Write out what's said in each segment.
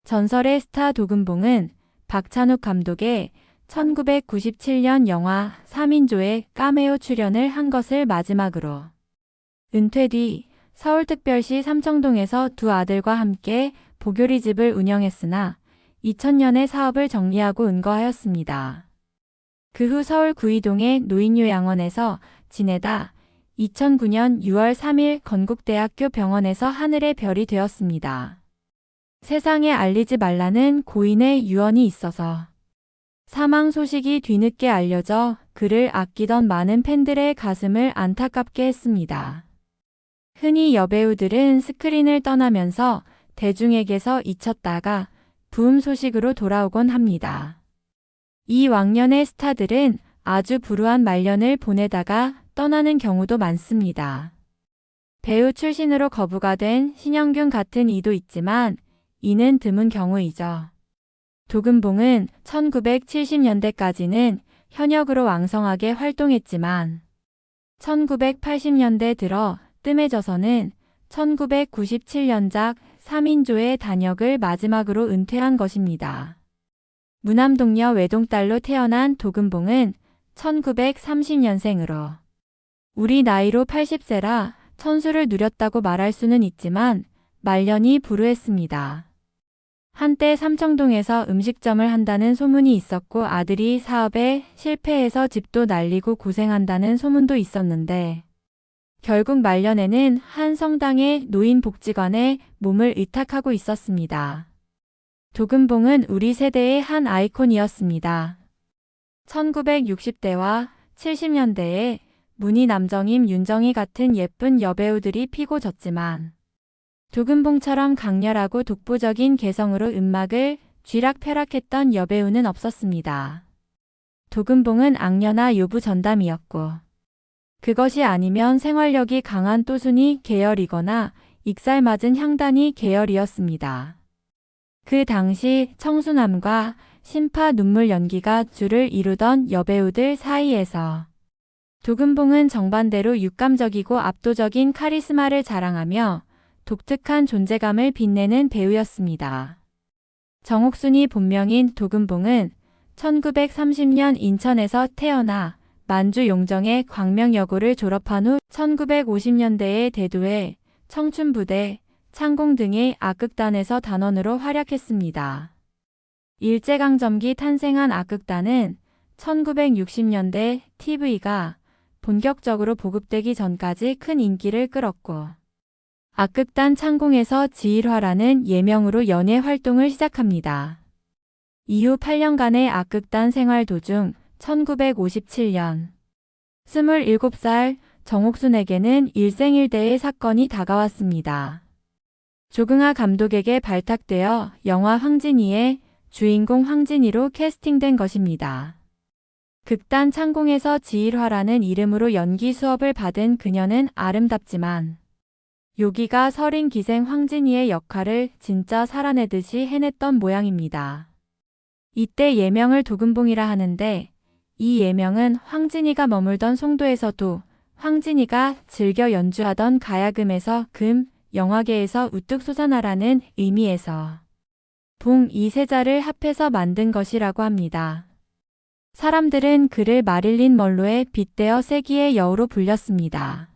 전설의 스타 도금봉은 박찬욱 감독의 1997년 영화 3인조에 카메오 출연을 한 것을 마지막으로 은퇴 뒤 서울특별시 삼청동에서 두 아들과 함께 보교리집을 운영했으나 2000년에 사업을 정리하고 은거하였습니다. 그 후 서울 구이동의 노인요양원에서 지내다 2009년 6월 3일 건국대학교 병원에서 하늘의 별이 되었습니다. 세상에 알리지 말라는 고인의 유언이 있어서 사망 소식이 뒤늦게 알려져 그를 아끼던 많은 팬들의 가슴을 안타깝게 했습니다. 흔히 여배우들은 스크린을 떠나면서 대중에게서 잊혔다가 부음 소식으로 돌아오곤 합니다. 이 왕년의 스타들은 아주 불우한 말년을 보내다가 떠나는 경우도 많습니다. 배우 출신으로 거부가 된 신영균 같은 이도 있지만 이는 드문 경우이죠. 도금봉은 1970년대까지는 현역으로 왕성하게 활동했지만 1980년대 들어 뜸해져서는 1997년작 3인조의 단역을 마지막으로 은퇴한 것입니다. 무남동녀 외동딸로 태어난 도금봉은 1930년생으로 우리 나이로 80세라 천수를 누렸다고 말할 수는 있지만 말년이 불우했습니다. 한때 삼청동에서 음식점을 한다는 소문이 있었고 아들이 사업에 실패해서 집도 날리고 고생한다는 소문도 있었는데 결국 말년에는 한 성당의 노인복지관에 몸을 의탁하고 있었습니다. 도금봉은 우리 세대의 한 아이콘이었습니다. 1960대와 70년대에 문희 남정임 윤정희 같은 예쁜 여배우들이 피고 졌지만 도금봉처럼 강렬하고 독보적인 개성으로 음악을 쥐락펴락했던 여배우는 없었습니다. 도금봉은 악녀나 요부 전담이었고 그것이 아니면 생활력이 강한 또순이 계열이거나 익살맞은 향단이 계열이었습니다. 그 당시 청순함과 신파 눈물 연기가 줄을 이루던 여배우들 사이에서 도금봉은 정반대로 육감적이고 압도적인 카리스마를 자랑하며 독특한 존재감을 빛내는 배우였습니다. 정옥순이 본명인 도금봉은 1930년 인천에서 태어나 만주 용정의 광명여고를 졸업한 후 1950년대에 대도해 청춘부대, 창공 등의 악극단에서 단원으로 활약했습니다. 일제강점기 탄생한 악극단은 1960년대 TV가 본격적으로 보급되기 전까지 큰 인기를 끌었고 악극단 창공에서 지일화라는 예명으로 연예 활동을 시작합니다. 이후 8년간의 악극단 생활 도중 1957년 27살 정옥순에게는 일생일대의 사건이 다가왔습니다. 조긍아 감독에게 발탁되어 영화 황진이의 주인공 황진이로 캐스팅된 것입니다. 극단 창공에서 지일화라는 이름으로 연기 수업을 받은 그녀는 아름답지만 요기가 서린 기생 황진이의 역할을 진짜 살아내듯이 해냈던 모양입니다. 이때 예명을 도금봉이라 하는데 이 예명은 황진이가 머물던 송도에서도 황진이가 즐겨 연주하던 가야금에서 금, 영화계에서 우뚝 솟아나라는 의미에서 봉 이 세 자를 합해서 만든 것이라고 합니다. 사람들은 그를 마릴린 먼로의 빗대어 세기의 여우로 불렸습니다.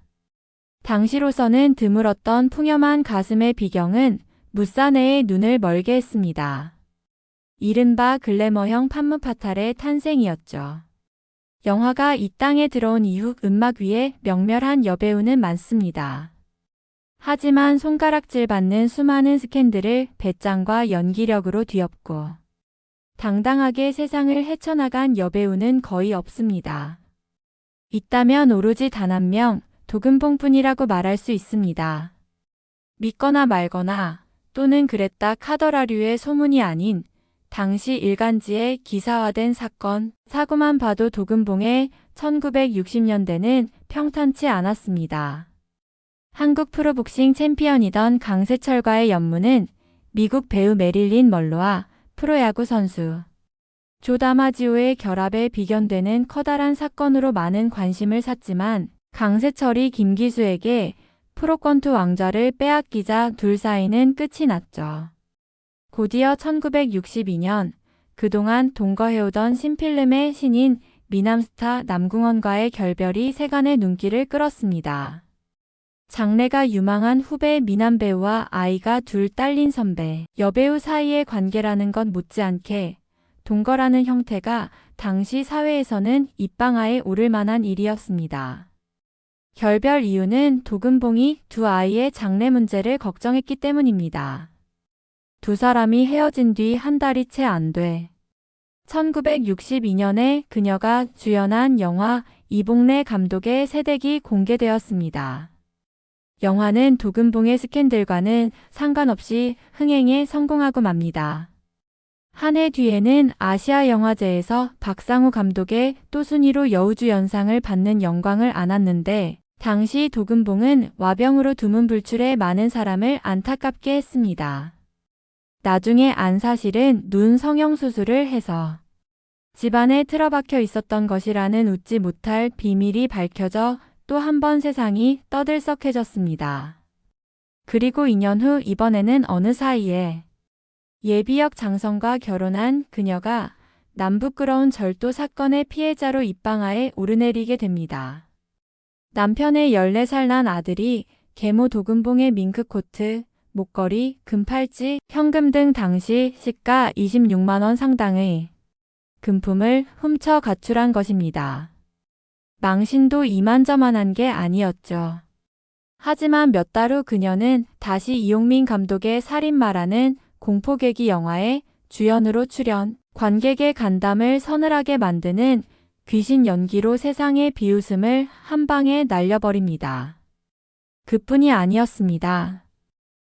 당시로서는 드물었던 풍염한 가슴의 비경은 무사내의 눈을 멀게 했습니다. 이른바 글래머형 판무파탈의 탄생이었죠. 영화가 이 땅에 들어온 이후 음악 위에 명멸한 여배우는 많습니다. 하지만 손가락질 받는 수많은 스캔들을 배짱과 연기력으로 뒤엎고 당당하게 세상을 헤쳐나간 여배우는 거의 없습니다. 있다면 오로지 단 한 명, 도금봉뿐이라고 말할 수 있습니다. 믿거나 말거나 또는 그랬다 카더라류의 소문이 아닌 당시 일간지에 기사화된 사건, 사고만 봐도 도금봉의 1960년대는 평탄치 않았습니다. 한국 프로복싱 챔피언이던 강세철과의 연문은 미국 배우 메릴린 먼로와 프로야구 선수 조 다마지오의 결합에 비견되는 커다란 사건으로 많은 관심을 샀지만 강세철이 김기수에게 프로권투 왕좌를 빼앗기자 둘 사이는 끝이 났죠. 곧이어 1962년 그동안 동거해오던 신필름의 신인 미남스타 남궁헌과의 결별이 세간의 눈길을 끌었습니다. 장래가 유망한 후배 미남 배우와 아이가 둘 딸린 선배, 여배우 사이의 관계라는 것 못지않게 동거라는 형태가 당시 사회에서는 입방아에 오를 만한 일이었습니다. 결별 이유는 도금봉이 두 아이의 장래 문제를 걱정했기 때문입니다. 두 사람이 헤어진 뒤 한 달이 채 안 돼 1962년에 그녀가 주연한 영화 이봉래 감독의 새댁이 공개되었습니다. 영화는 도금봉의 스캔들과는 상관없이 흥행에 성공하고 맙니다. 한 해 뒤에는 아시아 영화제에서 박상우 감독의 또 순위로 여우주연상을 받는 영광을 안았는데 당시 도금봉은 와병으로 두문불출해 많은 사람을 안타깝게 했습니다. 나중에 안 사실은 눈 성형수술을 해서 집안에 틀어박혀 있었던 것이라는 웃지 못할 비밀이 밝혀져 또 한 번 세상이 떠들썩해졌습니다. 그리고 2년 후 이번에는 어느 사이에 예비역 장성과 결혼한 그녀가 남부끄러운 절도 사건의 피해자로 입방아에 오르내리게 됩니다. 남편의 14살 난 아들이 계모 도금봉의 밍크코트, 목걸이, 금팔찌, 현금 등 당시 시가 26만 원 상당의 금품을 훔쳐 가출한 것입니다. 망신도 이만저만한 게 아니었죠. 하지만 몇 달 후 그녀는 다시 이용민 감독의 살인마라는 공포계기 영화에 주연으로 출연, 관객의 간담을 서늘하게 만드는 귀신 연기로 세상의 비웃음을 한 방에 날려버립니다. 그뿐이 아니었습니다.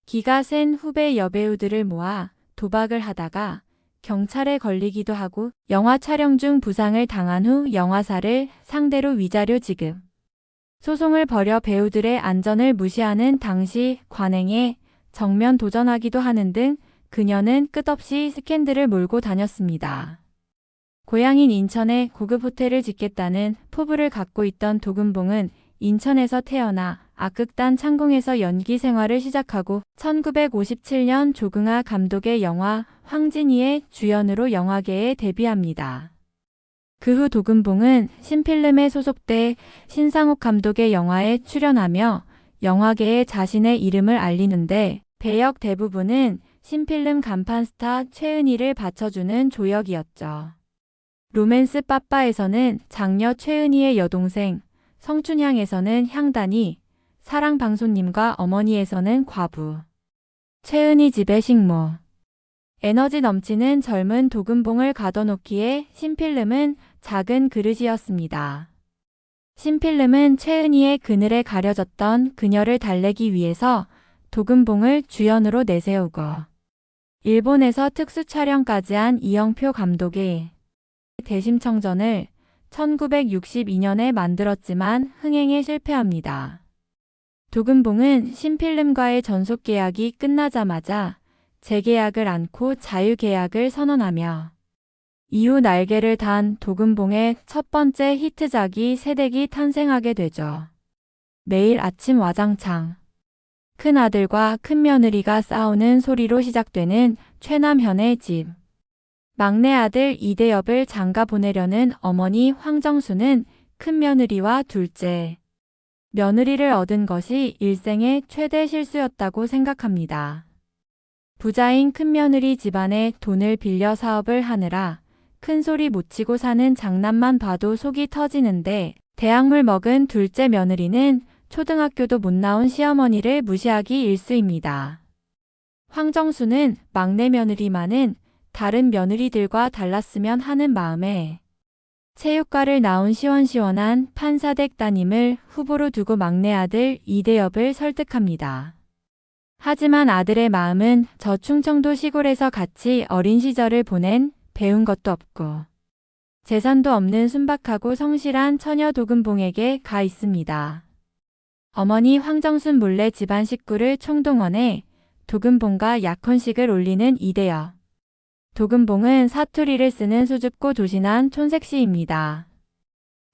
기가 센 후배 여배우들을 모아 도박을 하다가 경찰에 걸리기도 하고 영화 촬영 중 부상을 당한 후 영화사를 상대로 위자료 지급, 소송을 벌여 배우들의 안전을 무시하는 당시 관행에 정면 도전하기도 하는 등 그녀는 끝없이 스캔들을 몰고 다녔습니다. 고향인 인천에 고급 호텔을 짓겠다는 포부를 갖고 있던 도금봉은 인천에서 태어나 악극단 창공에서 연기 생활을 시작하고 1957년 조긍아 감독의 영화 황진이의 주연으로 영화계에 데뷔합니다. 그 후 도금봉은 신필름에 소속돼 신상옥 감독의 영화에 출연하며 영화계에 자신의 이름을 알리는데 배역 대부분은 신필름 간판 스타 최은희를 받쳐주는 조역이었죠. 로맨스 빠빠에서는 장녀 최은희의 여동생, 성춘향에서는 향단이, 사랑방손님과 어머니에서는 과부, 최은희 집의 식모. 에너지 넘치는 젊은 도금봉을 가둬놓기에 신필름은 작은 그릇이었습니다. 신필름은 최은희의 그늘에 가려졌던 그녀를 달래기 위해서 도금봉을 주연으로 내세우고 일본에서 특수 촬영까지 한 이영표 감독의 대심청전을 1962년에 만들었지만 흥행에 실패합니다. 도금봉은 신필름과의 전속계약이 끝나자마자 재계약을 않고 자유계약을 선언하며 이후 날개를 단 도금봉의 첫 번째 히트작이 새댁이 탄생하게 되죠. 매일 아침 와장창. 큰아들과 큰며느리가 싸우는 소리로 시작되는 최남현의 집. 막내 아들 이대엽을 장가 보내려는 어머니 황정수는 큰며느리와 둘째 며느리를 얻은 것이 일생의 최대 실수였다고 생각합니다. 부자인 큰며느리 집안에 돈을 빌려 사업을 하느라 큰소리 못 치고 사는 장남만 봐도 속이 터지는데 대학물 먹은 둘째 며느리는 초등학교도 못 나온 시어머니를 무시하기 일쑤입니다. 황정수는 막내 며느리만은 다른 며느리들과 달랐으면 하는 마음에 체육과를 나온 시원시원한 판사댁 따님을 후보로 두고 막내 아들 이대엽을 설득합니다. 하지만 아들의 마음은 저 충청도 시골에서 같이 어린 시절을 보낸 배운 것도 없고 재산도 없는 순박하고 성실한 처녀 도금봉에게 가 있습니다. 어머니 황정순 몰래 집안 식구를 총동원해 도금봉과 약혼식을 올리는 이대엽. 도금봉은 사투리를 쓰는 수줍고 조신한 촌색시입니다.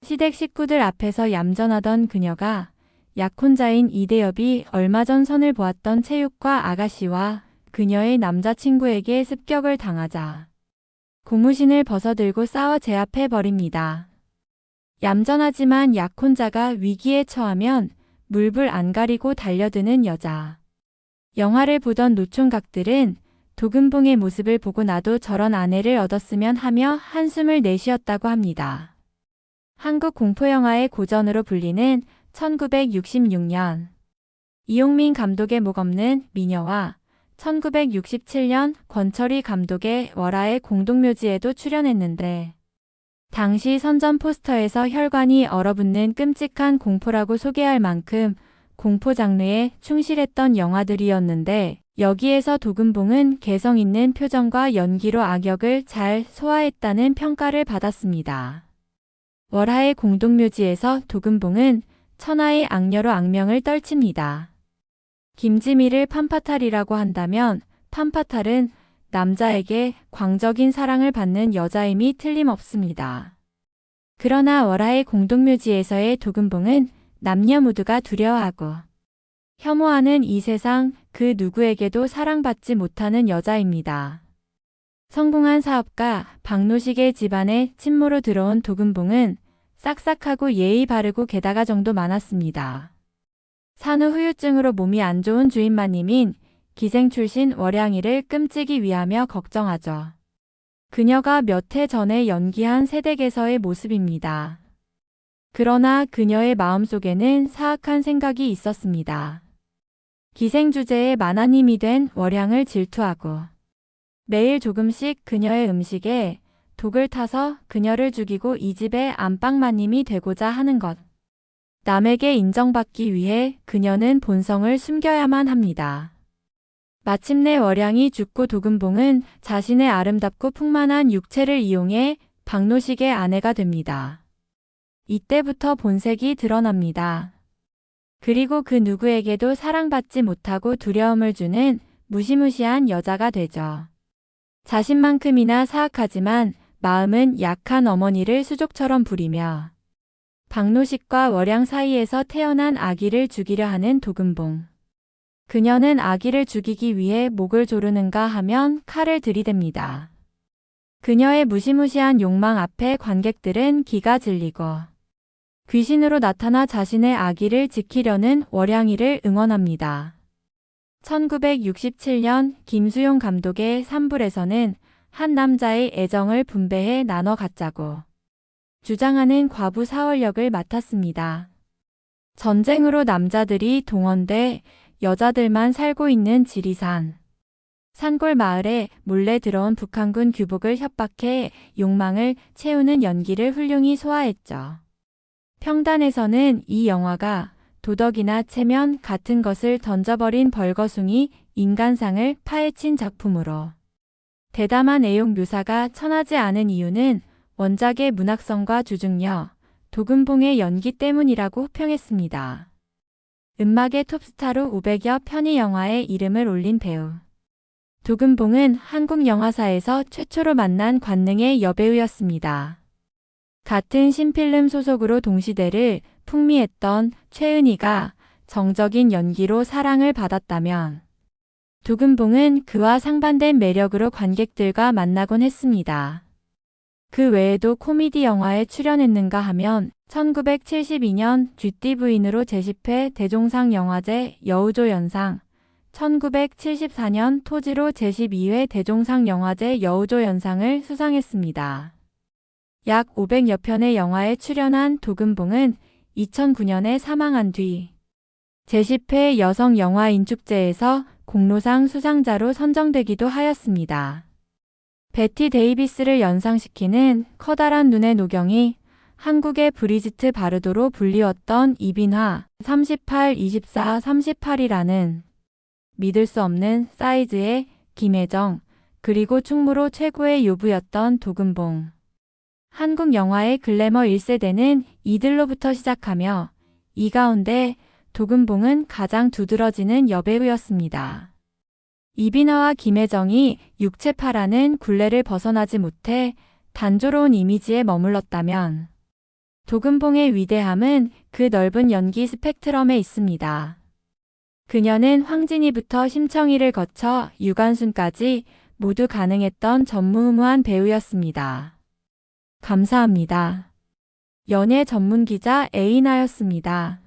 시댁 식구들 앞에서 얌전하던 그녀가 약혼자인 이대엽이 얼마 전 선을 보았던 체육과 아가씨와 그녀의 남자친구에게 습격을 당하자 고무신을 벗어들고 싸워 제압해버립니다. 얌전하지만 약혼자가 위기에 처하면 물불 안 가리고 달려드는 여자. 영화를 보던 노총각들은 도금봉의 모습을 보고 나도 저런 아내를 얻었으면 하며 한숨을 내쉬었다고 합니다. 한국 공포영화의 고전으로 불리는 1966년 이용민 감독의 목없는 미녀와 1967년 권철희 감독의 월화의 공동묘지에도 출연했는데 당시 선전 포스터에서 혈관이 얼어붙는 끔찍한 공포라고 소개할 만큼 공포 장르에 충실했던 영화들이었는데 여기에서 도금봉은 개성 있는 표정과 연기로 악역을 잘 소화했다는 평가를 받았습니다. 월화의 공동묘지에서 도금봉은 천하의 악녀로 악명을 떨칩니다. 김지미를 판파탈이라고 한다면 판파탈은 남자에게 광적인 사랑을 받는 여자임이 틀림없습니다. 그러나 월화의 공동묘지에서의 도금봉은 남녀 모두가 두려워하고 혐오하는 이 세상 그 누구에게도 사랑받지 못하는 여자입니다. 성공한 사업가 박노식의 집안에 친모로 들어온 도금봉은 싹싹하고 예의 바르고 게다가 정도 많았습니다. 산후 후유증으로 몸이 안 좋은 주인마님인 기생 출신 월양이를 끔찍이 위하며 걱정하죠. 그녀가 몇 해 전에 연기한 새댁에서의 모습입니다. 그러나 그녀의 마음속에는 사악한 생각이 있었습니다. 기생 주제의 만화님이 된 월양을 질투하고 매일 조금씩 그녀의 음식에 독을 타서 그녀를 죽이고 이 집의 안방마님이 되고자 하는 것. 남에게 인정받기 위해 그녀는 본성을 숨겨야만 합니다. 마침내 월양이 죽고 도금봉은 자신의 아름답고 풍만한 육체를 이용해 박노식의 아내가 됩니다. 이때부터 본색이 드러납니다. 그리고 그 누구에게도 사랑받지 못하고 두려움을 주는 무시무시한 여자가 되죠. 자신만큼이나 사악하지만 마음은 약한 어머니를 수족처럼 부리며 박노식과 월양 사이에서 태어난 아기를 죽이려 하는 도금봉. 그녀는 아기를 죽이기 위해 목을 조르는가 하면 칼을 들이댑니다. 그녀의 무시무시한 욕망 앞에 관객들은 기가 질리고 귀신으로 나타나 자신의 아기를 지키려는 월양이를 응원합니다. 1967년 김수용 감독의 산불에서는 한 남자의 애정을 분배해 나눠 갖자고 주장하는 과부 사월 역을 맡았습니다. 전쟁으로 남자들이 동원돼 여자들만 살고 있는 지리산 산골 마을에 몰래 들어온 북한군 규복을 협박해 욕망을 채우는 연기를 훌륭히 소화했죠. 평단에서는 이 영화가 도덕이나 체면 같은 것을 던져버린 벌거숭이 인간상을 파헤친 작품으로 대담한 애용 묘사가 천하지 않은 이유는 원작의 문학성과 주중력, 도금봉의 연기 때문이라고 호평했습니다. 음악의 톱스타로 500여 편의 영화에 이름을 올린 배우. 도금봉은 한국 영화사에서 최초로 만난 관능의 여배우였습니다. 같은 신필름 소속으로 동시대를 풍미했던 최은희가 정적인 연기로 사랑을 받았다면 도금봉은 그와 상반된 매력으로 관객들과 만나곤 했습니다. 그 외에도 코미디 영화에 출연했는가 하면 1972년 쥐띠 부인으로 제10회 대종상 영화제 여우조연상, 1974년 토지로 제12회 대종상 영화제 여우조연상을 수상했습니다. 약 500여 편의 영화에 출연한 도금봉은 2009년에 사망한 뒤 제10회 여성영화인축제에서 공로상 수상자로 선정되기도 하였습니다. 베티 데이비스를 연상시키는 커다란 눈의 노경이 한국의 브리지트 바르도로 불리웠던 이빈화 38, 24, 38이라는 믿을 수 없는 사이즈의 김혜정, 그리고 충무로 최고의 요부였던 도금봉. 한국 영화의 글래머 1세대는 이들로부터 시작하며 이 가운데 도금봉은 가장 두드러지는 여배우였습니다. 이빈화와 김혜정이 육체파라는 굴레를 벗어나지 못해 단조로운 이미지에 머물렀다면 도금봉의 위대함은 그 넓은 연기 스펙트럼에 있습니다. 그녀는 황진이부터 심청이를 거쳐 유관순까지 모두 가능했던 전무후무한 배우였습니다. 감사합니다. 연예 전문 기자 에이나였습니다.